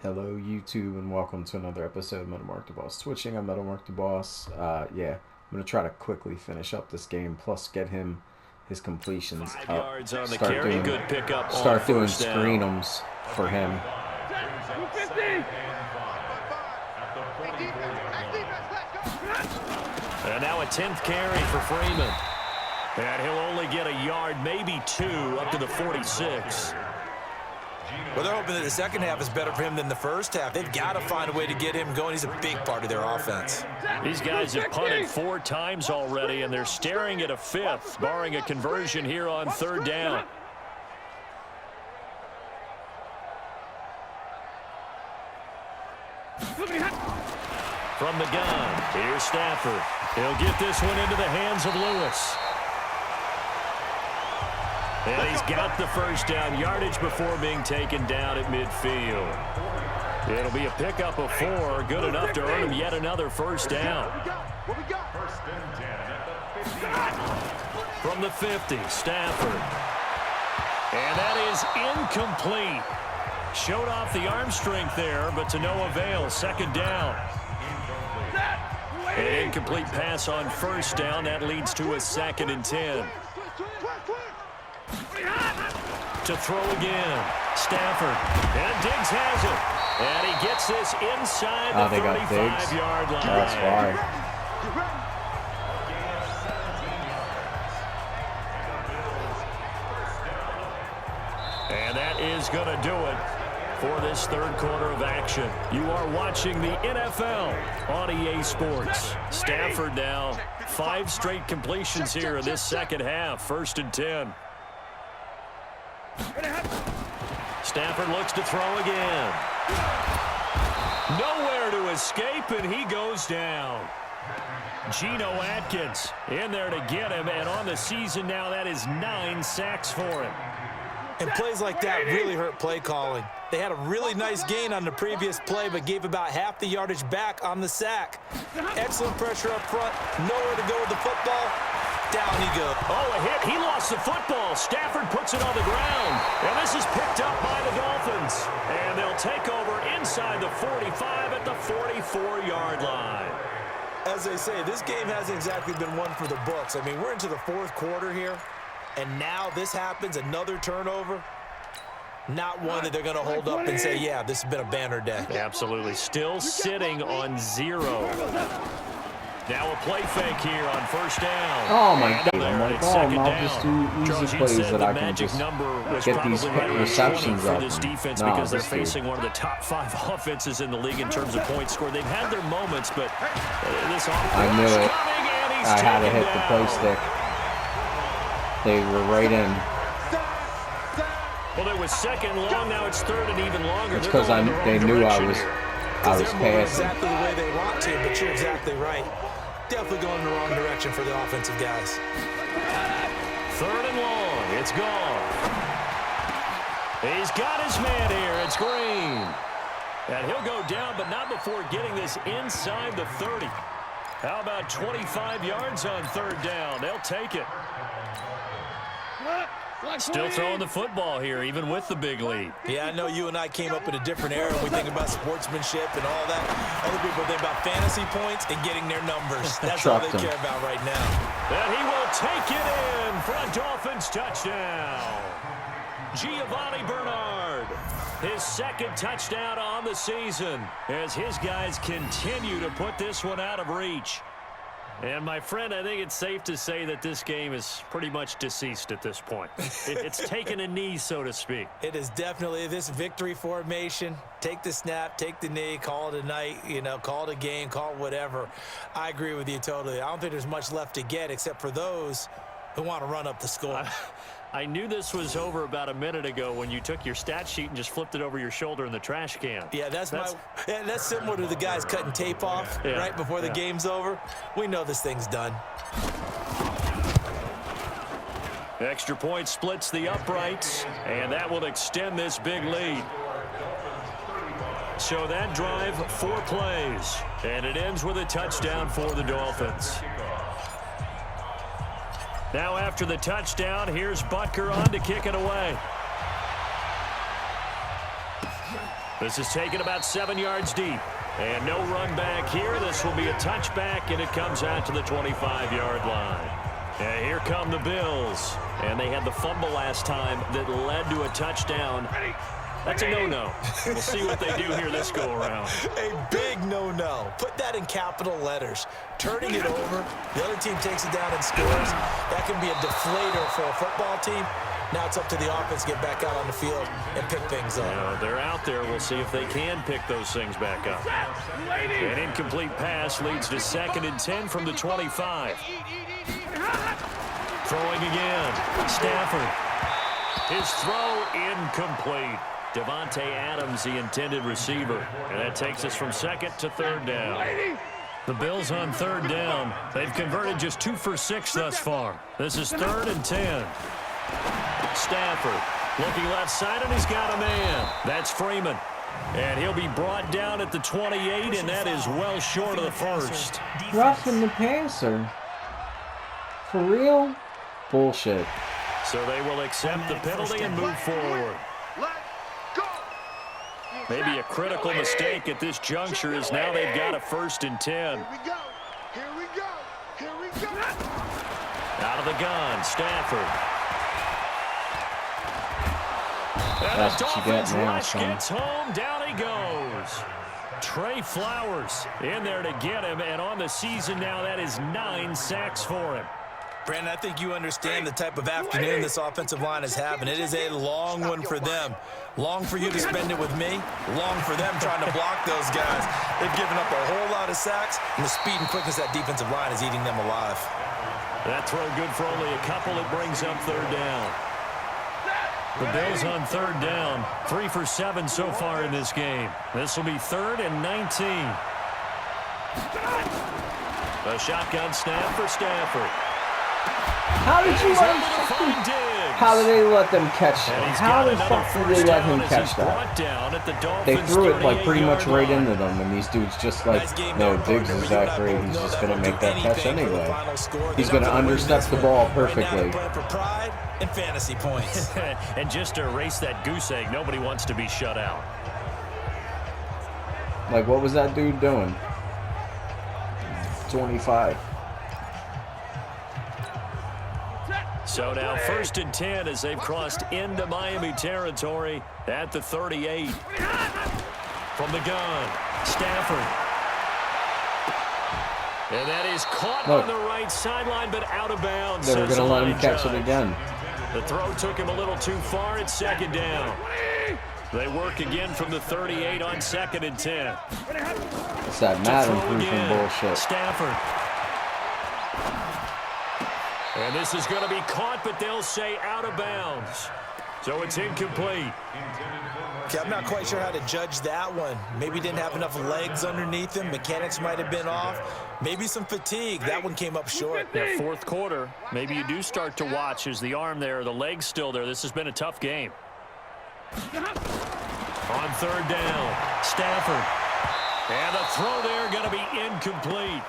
Hello YouTube and welcome to another episode of Madden the Boss. Switching on Madden the Boss. I'm going to try to quickly finish up this game, plus get him his completions up. Start doing screenums for him. And now a 10th carry for Freeman. And he'll only get a yard, maybe two, up to the 46. Well, they're hoping that the second half is better for him than the first half. They've got to find a way to get him going. He's a big part of their offense. These guys have punted 4 times already, and they're staring at a 5th, barring a conversion here on 3rd down. From the gun, here's Stafford. He'll get this one into the hands of Lewis. And he's got the first down, yardage before being taken down at midfield. It'll be a pickup of 4, good enough to earn him yet another first down. From the 50, Stafford. And that is incomplete. Showed off the arm strength there, but to no avail. 2nd down. An incomplete pass on 1st down. That leads to a 2nd and 10. To throw again. Stafford. And Diggs has it. And he gets this inside the 35-yard line. That's why. And that is going to do it for this 3rd quarter of action. You are watching the NFL on EA Sports. Stafford now 5 straight completions here in this 2nd half. 1st and 10. Stafford looks to throw again. Nowhere to escape, and he goes down. Geno Atkins in there to get him, and on the season now, that is 9 sacks for him. And plays like that really hurt play calling. They had a really nice gain on the previous play, but gave about half the yardage back on the sack. Excellent pressure up front. Nowhere to go with the football. Down he goes. Oh, a hit. He lost the football. Stafford puts it on the ground. And this is picked up by the Dolphins. And they'll take over inside the 45 at the 44-yard line. As they say, this game hasn't exactly been one for the books. I mean, we're into the 4th quarter here. And now this happens, another turnover. Not one that they're going to hold up and say, yeah, this has been a banner day. Absolutely. Still sitting on 0. Now a play fake here on 1st down. Oh my God! I'm like, I'll just do easy plays that I can just get these receptions up. This defense because they're facing one of the top 5 offenses in the league in terms of points scored. They've had their moments, but this offense I knew it. I had to hit the play stick. They were right in. Well, it was 2nd long. Now it's 3rd and even longer. It's because they knew I was passing. Exactly the way they want to, but you're exactly right. Definitely going in the wrong direction for the offensive guys. 3rd and long. It's gone. He's got his man here. It's Green. And he'll go down, but not before getting this inside the 30. How about 25 yards on 3rd down? They'll take it. Still throwing the football here, even with the big lead. Yeah, I know you and I came up in a different era when we think about sportsmanship and all that. Other people think about fantasy points and getting their numbers. That's all they care about right now. And he will take it in for a Dolphins touchdown. Giovanni Bernard, his 2nd touchdown on the season as his guys continue to put this one out of reach. And, my friend, I think it's safe to say that this game is pretty much deceased at this point. It's taken a knee, so to speak. It is definitely this victory formation. Take the snap, take the knee, call it a night, call it a game, call it whatever. I agree with you totally. I don't think there's much left to get except for those who want to run up the score. I knew this was over about a minute ago when you took your stat sheet and just flipped it over your shoulder in the trash can. Yeah, that's similar to the guys cutting tape off right before the game's over. We know this thing's done. Extra point splits the uprights, and that will extend this big lead. So that drive, 4 plays, and it ends with a touchdown for the Dolphins. Now after the touchdown, here's Butker on to kick it away. This is taken about 7 yards deep. And no run back here. This will be a touchback, and it comes out to the 25-yard line. And here come the Bills. And they had the fumble last time that led to a touchdown. That's a no-no. We'll see what they do here this go-around. A big no-no. Put that in capital letters. Turning it over, the other team takes it down and scores. That can be a deflator for a football team. Now it's up to the offense to get back out on the field and pick things up. They're out there. We'll see if they can pick those things back up. An incomplete pass leads to 2nd and 10 from the 25. Throwing again. Stafford. His throw incomplete. Devontae Adams, the intended receiver. And that takes us from 2nd to 3rd down. The Bills on 3rd down. They've converted just 2 for 6 thus far. This is 3rd and 10. Stafford looking left side, and he's got a man. That's Freeman. And he'll be brought down at the 28, and that is well short of the first. Roughing the passer. For real? Bullshit. So they will accept the penalty and move forward. Maybe a critical mistake at this juncture is now they've got a 1st and 10. Here we go. Here we go. Out of the gun, Stafford. And That's the what you get Dolphins now, rush son. gets home. Down he goes. Trey Flowers in there to get him. And on the season now, that is 9 sacks for him. Brandon, I think you understand the type of afternoon this offensive line is having. It is a long one for them. Long for you to spend it with me. Long for them trying to block those guys. They've given up a whole lot of sacks, and the speed and quickness of that defensive line is eating them alive. That throw good for only a couple. It brings up 3rd down. The Bills on 3rd down. 3 for 7 so far in this game. This will be 3rd and 19. A shotgun snap for Stafford. How did you let him? How did they let them catch him? How the fuck did they let him catch that? They threw it like pretty much right into them, and these dudes just like, no, Diggs is that great. He's just gonna make that catch anyway. He's gonna understep the ball perfectly. And fantasy points. And just to erase that goose egg, nobody wants to be shut out. Like, what was that dude doing? 25. So now 1st and 10 as they've crossed into Miami territory at the 38. From the gun, Stafford. And that is caught on the right sideline, but out of bounds. They were going to let him catch it again. The throw took him a little too far. It's 2nd down. They work again from the 38 on 2nd and 10. It's that Madden proofing bullshit. Stafford. And this is going to be caught, but they'll say out of bounds. So it's incomplete. Okay, I'm not quite sure how to judge that one. Maybe didn't have enough legs underneath him. Mechanics might have been off. Maybe some fatigue. That one came up short. Yeah, 4th quarter. Maybe you do start to watch as the arm there, the leg's still there. This has been a tough game. On 3rd down, Stafford. And the throw there going to be incomplete.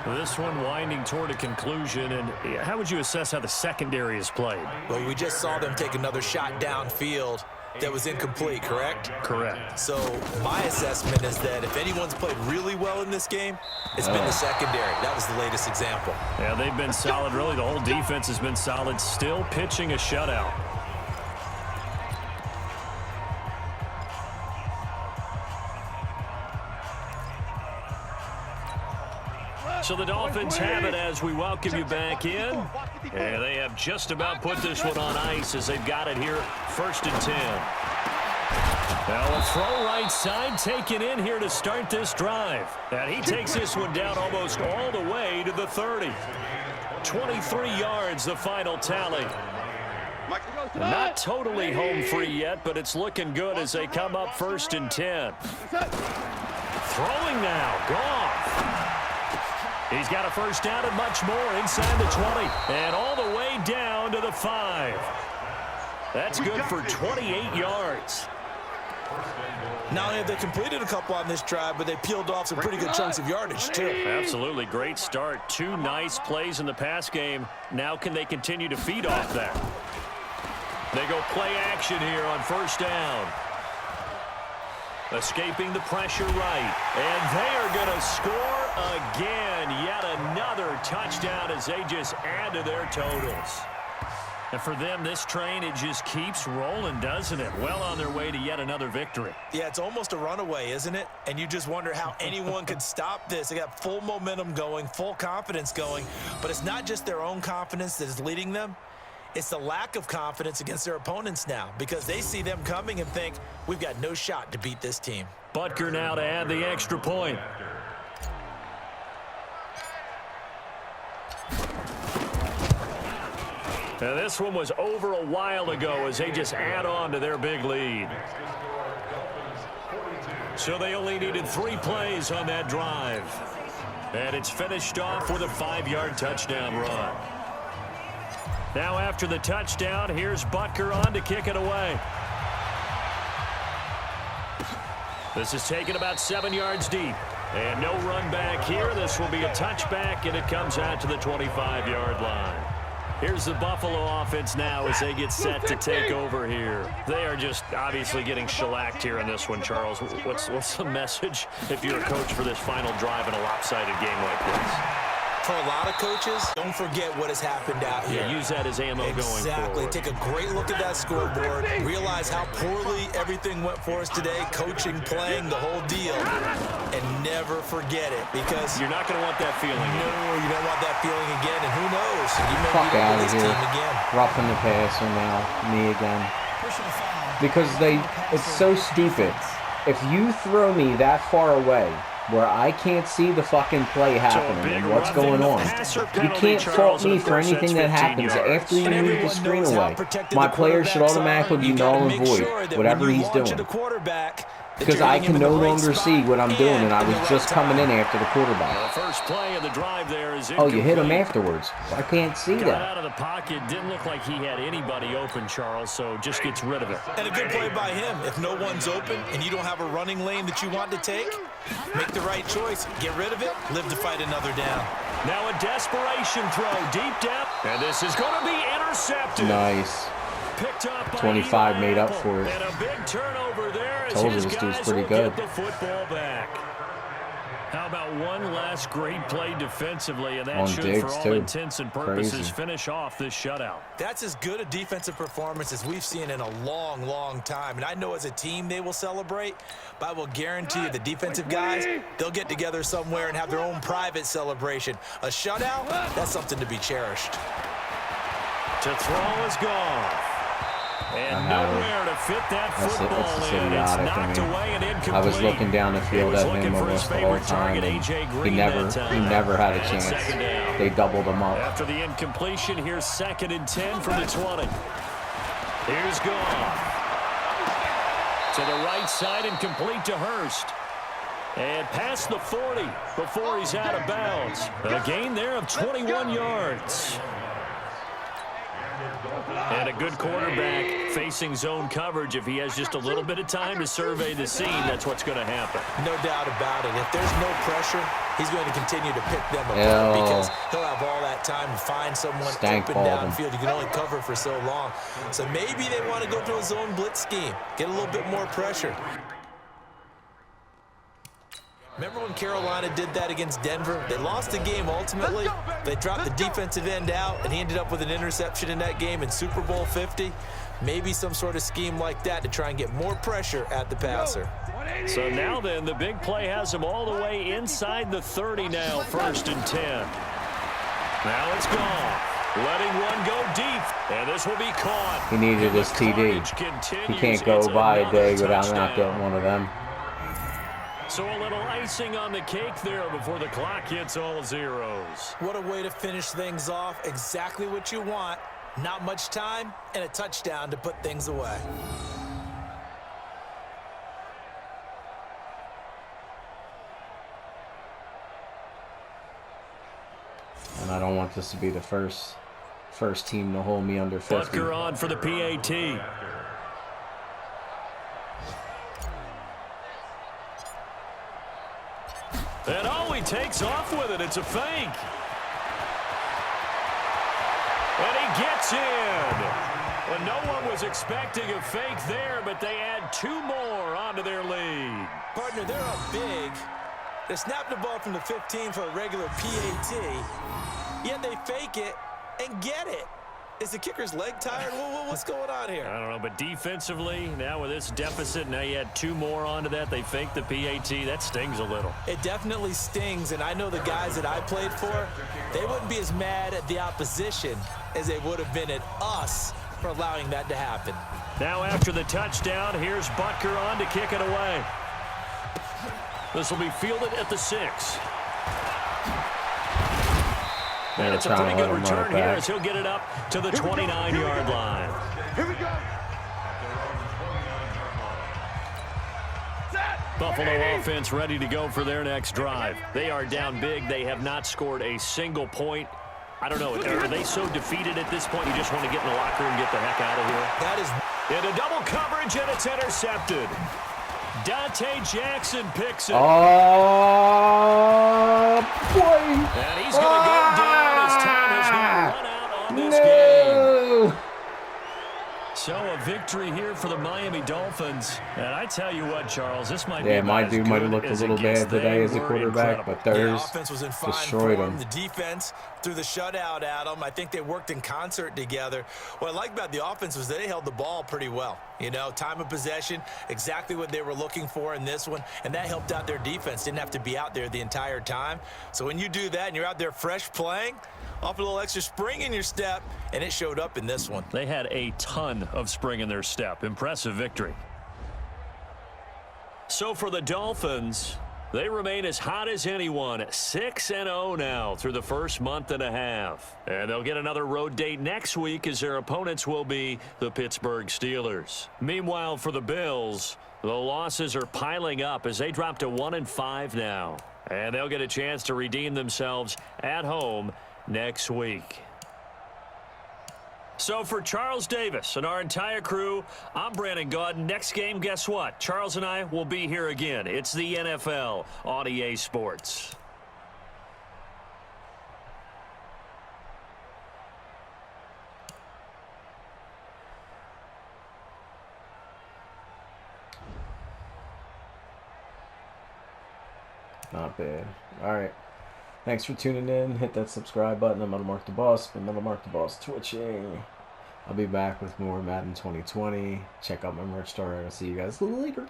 This one winding toward a conclusion, and how would you assess how the secondary is played? Well, we just saw them take another shot downfield that was incomplete, correct? Correct. So my assessment is that if anyone's played really well in this game, it's been the secondary. That was the latest example. Yeah, they've been solid. Really, the whole defense has been solid, still pitching a shutout. So the Dolphins have it as we welcome you back in. And they have just about put this one on ice as they've got it here, 1st and 10. Now a throw right side taken in here to start this drive. And he takes this one down almost all the way to the 30. 23 yards, the final tally. Not totally home free yet, but it's looking good as they come up 1st and 10. Throwing now, Goff. He's got a 1st down and much more inside the 20. And all the way down to the 5. That's good for 28 yards. Not only have they completed a couple on this drive, but they peeled off some pretty good chunks of yardage, too. Absolutely. Great start. 2 nice plays in the pass game. Now can they continue to feed off that? They go play action here on first down. Escaping the pressure right. And they are going to score again. Yet another touchdown as they just add to their totals. And for them, this train, it just keeps rolling, doesn't it? Well on their way to yet another victory. Yeah, it's almost a runaway, isn't it? And you just wonder how anyone could stop this. They got full momentum going, full confidence going. But it's not just their own confidence that is leading them. It's the lack of confidence against their opponents now because they see them coming and think, we've got no shot to beat this team. Butker now to add the extra point. Now this one was over a while ago as they just add on to their big lead. So they only needed 3 plays on that drive. And it's finished off with a 5-yard touchdown run. Now after the touchdown, here's Butker on to kick it away. This is taken about 7 yards deep. And no run back here. This will be a touchback, and it comes out to the 25-yard line. Here's the Buffalo offense now as they get set to take over here. They are just obviously getting shellacked here in this one, Charles. What's the message if you're a coach for this final drive in a lopsided game like this? For a lot of coaches, don't forget what has happened out here. Yeah, use that as ammo going forward. Exactly. Take a great look at that scoreboard. Realize how poorly everything went for us today. Coaching, playing, the whole deal. And never forget it because you're not going to want that feeling. No, you don't want that feeling again. And who knows? You may Fuck be out this of here. team again. Roughing the passer now. Me again. Because it's so stupid. If you throw me that far away, where I can't see the fucking play happening and what's going on, you can't fault me for anything that happens after you move the screen away. My player should automatically be null and void, whatever he's doing. Because I can no longer see what I'm doing, and I was just coming in after the quarterback. The first play of the drive there is oh, you hit him afterwards. I can't see Got that. out of the pocket. Didn't look like he had anybody open, Charles, so just gets rid of it. And a good play by him. If no one's open and you don't have a running lane that you want to take, make the right choice. Get rid of it. Live to fight another down. Now a desperation throw deep down. And this is going to be intercepted. Nice. Picked up by 25 made up for it. And a big turnover there as Told you his this dude's guys pretty will good. get the football back. How about one last great play defensively, and that On should, Diggs, for all too. intents and purposes, Crazy. finish off this shutout. That's as good a defensive performance as we've seen in a long, long time. And I know as a team they will celebrate, but I will guarantee you the defensive guys, they'll get together somewhere and have their own private celebration. A shutout, that's something to be cherished. To throw is gone. And nowhere to fit that It's football just in. It's idiotic. knocked away and incomplete. I was looking down the field at him almost the whole time, and he never had a chance. They doubled him up. After the incompletion, here's 2nd and 10 from the 20. Here's Goff. To the right side and complete to Hurst. And past the 40 before he's out of bounds. A gain there of 21 yards. And a good quarterback facing zone coverage. If he has just a little bit of time to survey the scene, that's what's going to happen. No doubt about it. If there's no pressure, he's going to continue to pick them apart because he'll have all that time to find someone open downfield. You can only cover for so long. So maybe they want to go to a zone blitz scheme, get a little bit more pressure. Remember when Carolina did that against Denver? They lost the game ultimately. They dropped the defensive end out, and he ended up with an interception in that game in Super Bowl 50. Maybe some sort of scheme like that to try and get more pressure at the passer. So now then, the big play has him all the way inside the 30 now, 1st and 10. Now it's gone. Letting one go deep, and this will be caught. He needed his TD. He can't go by a day without not getting one of them. So a little icing on the cake there before the clock hits all zeros. What a way to finish things off. Exactly what you want. Not much time and a touchdown to put things away. And I don't want this to be the first team to hold me under 50. Butker on for the PAT. And oh, he takes off with it. It's a fake. And he gets in. Well, no one was expecting a fake there, but they add 2 more onto their lead. Partner, they're up big. They snap the ball from the 15 for a regular PAT, yet they fake it and get it. Is the kicker's leg tired? What's going on here? I don't know, but defensively, now with this deficit, now you add 2 more onto that. They fake the PAT. That stings a little. It definitely stings, and I know the guys that I played for, they wouldn't be as mad at the opposition as they would have been at us for allowing that to happen. Now after the touchdown, here's Butker on to kick it away. This will be fielded at the 6. And it's a pretty good return here as he'll get it up to the 29-yard line. Here we go. Buffalo offense ready to go for their next drive. They are down big. They have not scored a single point. I don't know. Are they so defeated at this point you just want to get in the locker room and get the heck out of here? That is into double coverage, and it's intercepted. Dante Jackson picks it. Oh, boy. And he's going to go down as time has now run out on this game. So a victory here for the Miami Dolphins. And I tell you what, Charles, this might be my dude might have looked a little bad today as a quarterback, but theirs offense was in fine destroyed form. him. The defense threw the shutout at them. I think they worked in concert together. What I like about the offense was they held the ball pretty well. You know, time of possession, exactly what they were looking for in this one, and that helped out their defense. Didn't have to be out there the entire time. So when you do that and you're out there fresh playing, off a little extra spring in your step, and it showed up in this one. They had a ton of spring in their step. Impressive victory. So for the Dolphins, they remain as hot as anyone, 6-0 now through the first month and a half. And they'll get another road date next week as their opponents will be the Pittsburgh Steelers. Meanwhile, for the Bills, the losses are piling up as they drop to 1-5 now. And they'll get a chance to redeem themselves at home next week. So for Charles Davis and our entire crew, I'm Brandon Gaudin. Next game, guess what? Charles and I will be here again. It's the NFL on EA Sports. Not bad. All right. Thanks for tuning in. Hit that subscribe button. I'm Metal Mark the Boss. Been Metal Mark the Boss twitching. I'll be back with more Madden 2020. Check out my merch store. I'll see you guys later.